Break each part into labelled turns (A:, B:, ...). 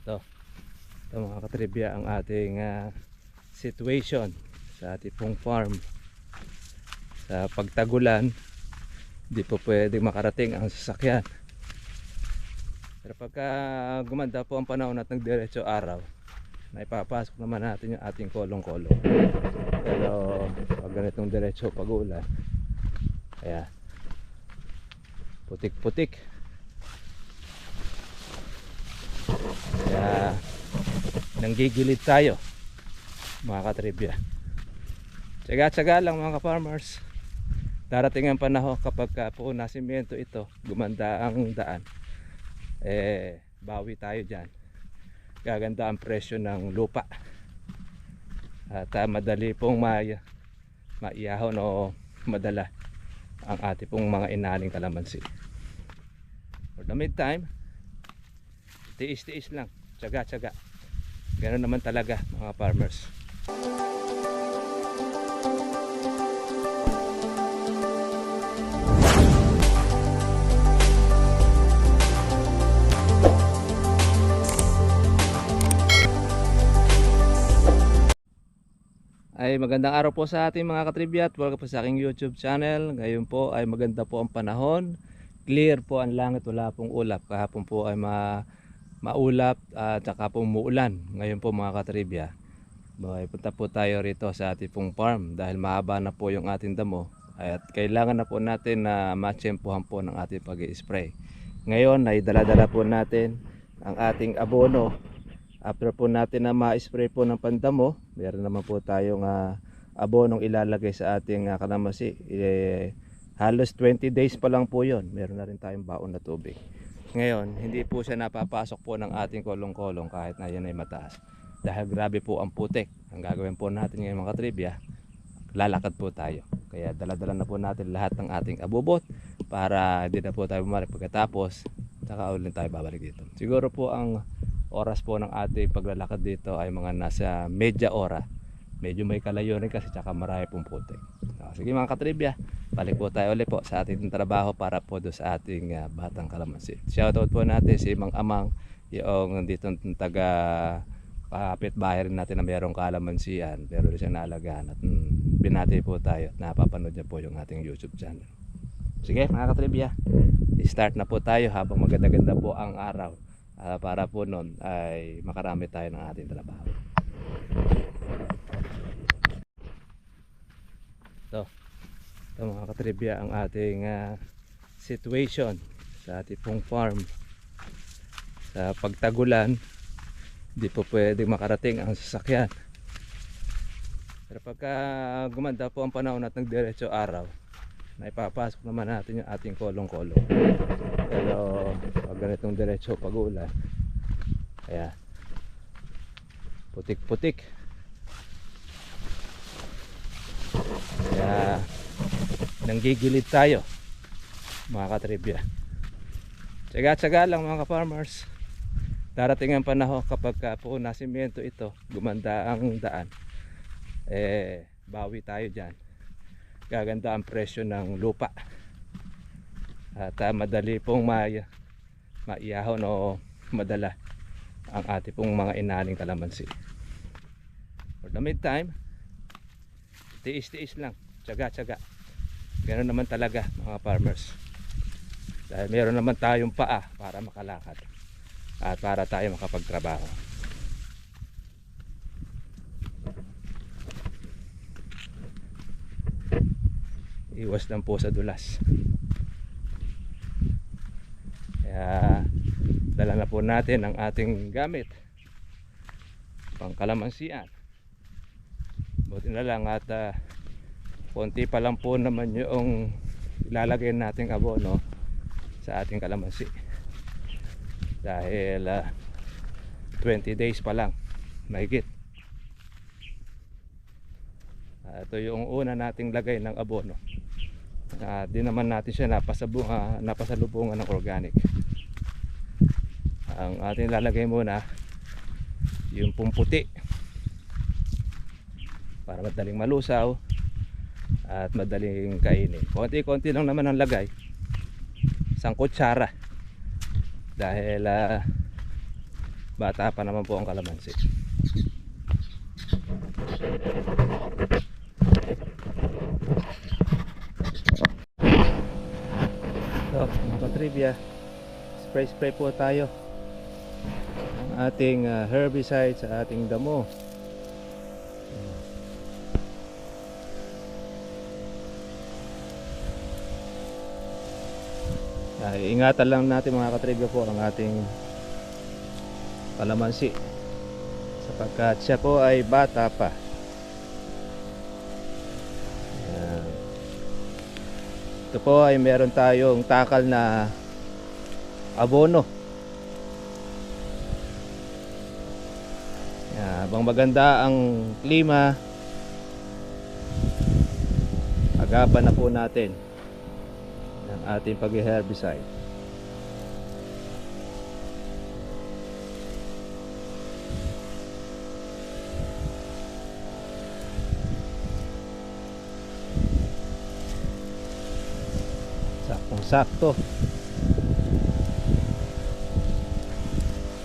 A: Ito mga katribya ang ating situation sa ating pong farm. Sa pagtagulan, di po pwedeng makarating ang sasakyan. Pero pagka gumanda po ang panahon at nagdiretso araw, na ipapasok naman natin yung ating kolong-kolong. Pero pag ganitong diretso pag-ulan, kaya putik-putik, kaya nanggigilid tayo mga katribya. Tsaga-tsaga lang mga farmers. Darating ang panahon kapag po nasimyento ito, gumanda ang daan, bawi tayo dyan. Gaganda ang presyo ng lupa at madali pong maiyahon o madala ang ating pong mga inaling kalamansi. For the meantime, tiis-tiis lang, tsaga-tsaga. Ganoon naman talaga mga farmers. Ay magandang araw po sa ating mga katribya at welcome po sa aking YouTube channel. Ngayon po ay maganda po ang panahon. Clear po ang langit, wala pong ulap. Kahapon po ay maulap at saka po umuulan. Ngayon po mga katribya, punta po tayo rito sa ating pong farm dahil mahaba na po yung ating damo at kailangan na po natin na matsempuhan po ng ating pag-i-spray. Ngayon ay dala-dala po natin ang ating abono. After po natin na ma-spray po ng pandamo, meron naman po tayong abonong ilalagay sa ating kalamansi. Halos 20 days pa lang po yon, meron na rin tayong baon na tubig. Ngayon, hindi po siya napapasok po ng ating kolong-kolong kahit na yan ay mataas. Dahil grabe po ang putik. Ang gagawin po natin ngayon mga katribya, lalakad po tayo. Kaya dala-dala na po natin lahat ng ating abubot para hindi na po tayo bumalik pagkatapos. Saka ulit tayo babalik dito. Siguro po ang oras po ng ating paglalakad dito ay mga nasa media ora. Medyo may kalayo rin kasi tsaka marami pong putik. Sige mga katribya, balik po tayo ulit po sa ating trabaho para po doon sa ating batang kalamansi. Shoutout po natin si Mang Amang, yung dito taga kapitbahay rin natin na mayroong kalamansian, pero rin siya naalagaan at binati po tayo at napapanood niya po yung ating YouTube channel. Sige mga katribya, start na po tayo habang maganda-ganda po ang araw. Para po nun ay makarami tayo ng ating trabaho. Ito mga katribya ang ating situation sa ating pong farm. Sa pagtagulan, hindi po pwedeng makarating ang sasakyan. Pero pagka gumanda po ang panahon at nagdiretso araw, na ipapasok naman natin yung ating kolong-kolong. Pero pag ganitong diretso pag-ulan, kaya putik-putik, kaya nanggigilid tayo mga katribya. Tsaga-tsaga lang mga farmers. Darating ang panahon kapag po nasimyento ito, gumanda ang daan, bawi tayo dyan. Gaganda ang presyo ng lupa at madali pong maiyahon o madala ang ating pong mga inaling kalamansi. For the meantime, tiis-tiis lang, tsaga-tsaga. Ganoon naman talaga mga farmers. Dahil meron naman tayong paa para makalakad at para tayo makapagtrabaho. Iwas lang po sa dulas. Kaya dala na po natin ang ating gamit pang kalamansian. Buti na lang at konti pa lang po naman yung ilalagay nating abono sa ating kalamansi. Dahil 20 days pa lang mahigit. Ito yung una nating lagay ng abono. Di naman natin siya napasalubungan ng organic. Ang ating lalagay muna yung pumputi para madaling malusaw at madaling kainin. Konti-konti lang naman ang lagay, 1 kutsara, dahil Bata pa naman po ang kalamansi. So, mga katribya, spray po tayo ang ating herbicide sa ating damo. Ingatan lang natin mga katribya po ang ating kalamansi sapagkat siya po ay bata pa. Ayan. Ito po ay meron tayong takal na abono. Ayan, habang maganda ang klima, agapan na po natin ang ating pag-herbicide. Saktong-sakto.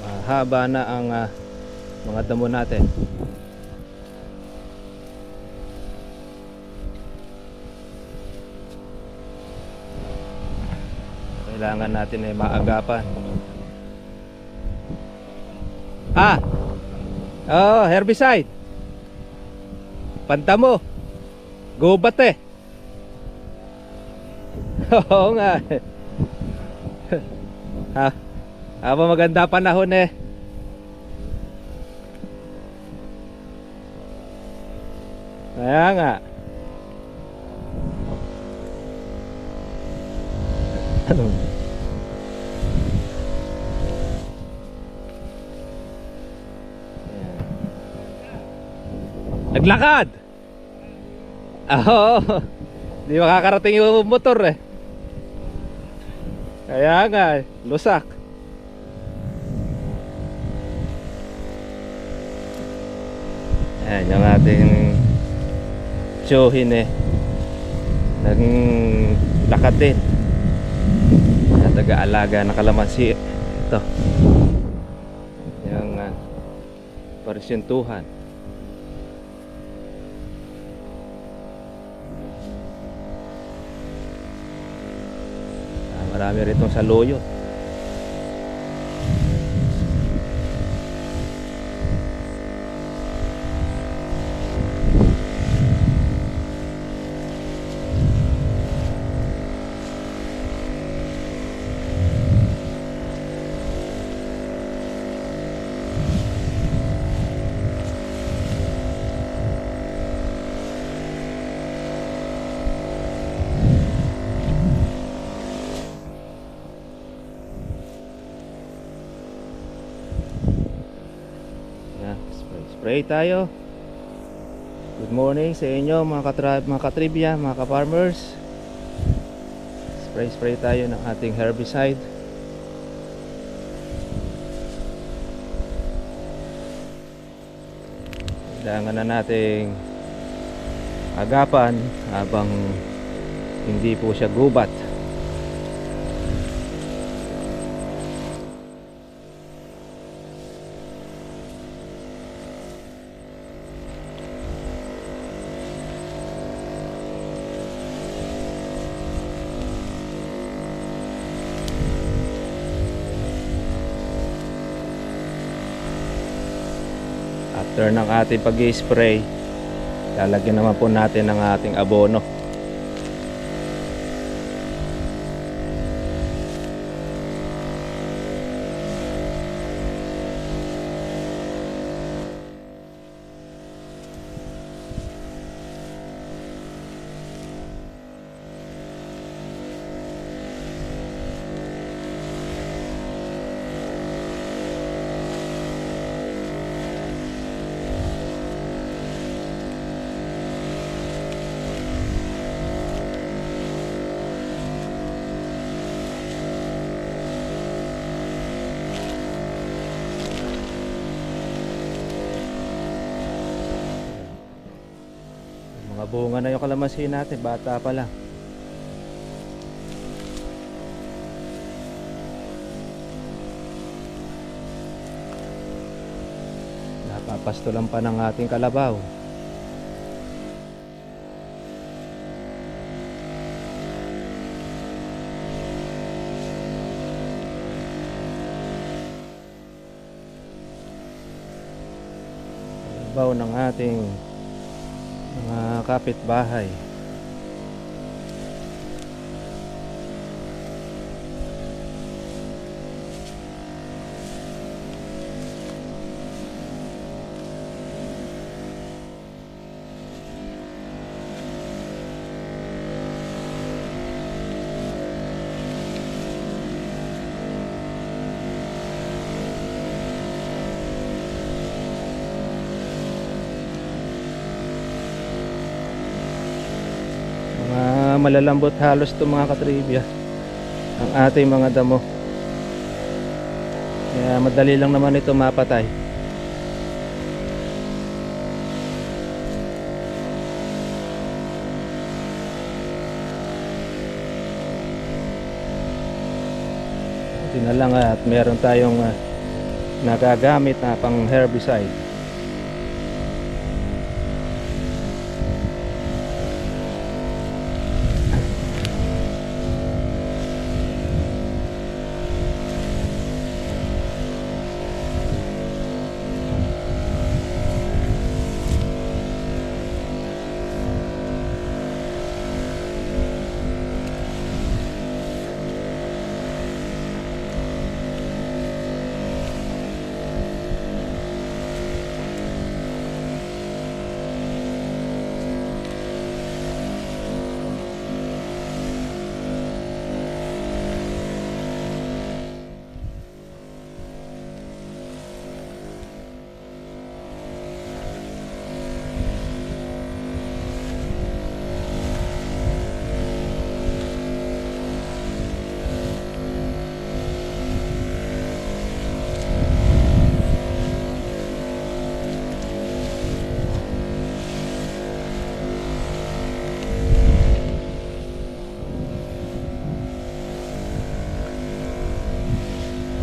A: Mahaba na ang mga damo natin. Kailangan natin ay maagapan. Oh, herbicide. Pantamo. Gubat eh. Oo nga. Habang maganda panahon eh. Kaya nga. Naglakad. Oo. Di makakarating yung motor eh. Kaya nga, lusak. Ayan yung ating tsuhin eh. Naglakad din. Taga-alaga ng kalamansi. Ito. Yung parisyentuhan. Marami ritong saluyo. Spray tayo. Good morning sa inyo mga katribya, mga ka-farmers. Spray tayo ng ating herbicide. Kailangan na nating agapan habang hindi po siya gubat. After ng ating pag-spray, lalagyan naman po natin ng ating abono. Bunga na yung kalamansi natin, bata pa lang. pastulan pa ng ating kalabaw. Kalabaw ng ating mga kapitbahay. Malalambot halos to mga katribya ang ating mga damo, kaya madali lang naman ito mapatay. Ito na lang at meron tayong nagagamit na pang herbicide.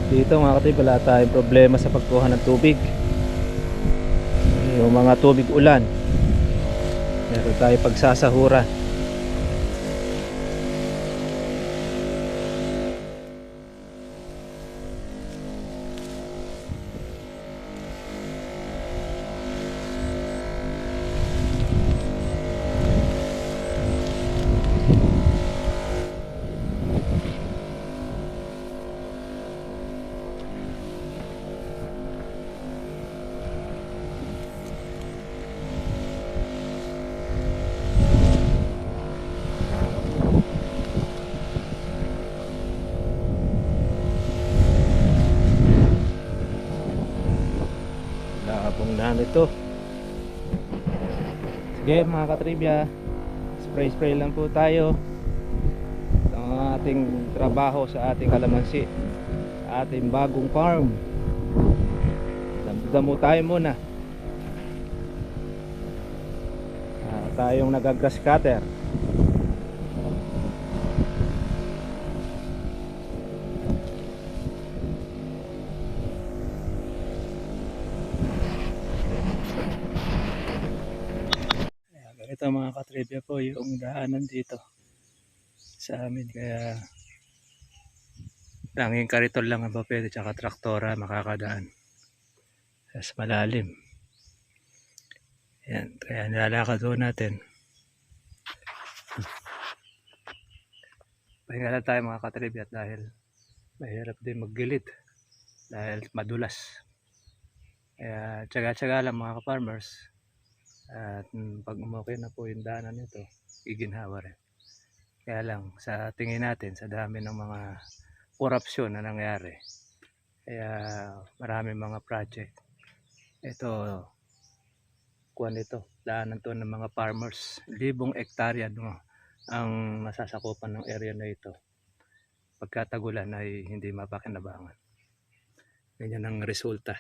A: Dito mga katib, wala tayong problema sa pagkuha ng tubig. Yung mga tubig ulan, meron tayo pagsasahuran. Labong na ito. Sige mga katribya, spray lang po tayo ang ating trabaho sa ating kalamansi, sa ating bagong farm. Damo tayo muna. Tayong nagagrass cutter. Ito mga katribya po yung daanan dito sa amin, kaya tanging kariton lang ang pwede, tsaka traktora makakadaan sa malalim. Yan, kaya nilalakad doon natin. Pahinga lang tayo mga katribya dahil mahirap din maggilid dahil madulas. Kaya tsaga-tsaga lang mga ka-farmers. At pag umukay na po yung daanan nito, iginhawa rin. Kaya lang sa tingin natin, sa dami ng mga korupsyon na nangyari, kaya marami mga project ito, kuwan ito, daanan to ng mga farmers, 1,000 hektarya ang nasasakupan ng area na ito. Pagkatagulan ay hindi mapakinabangan. Ganyan ang resulta.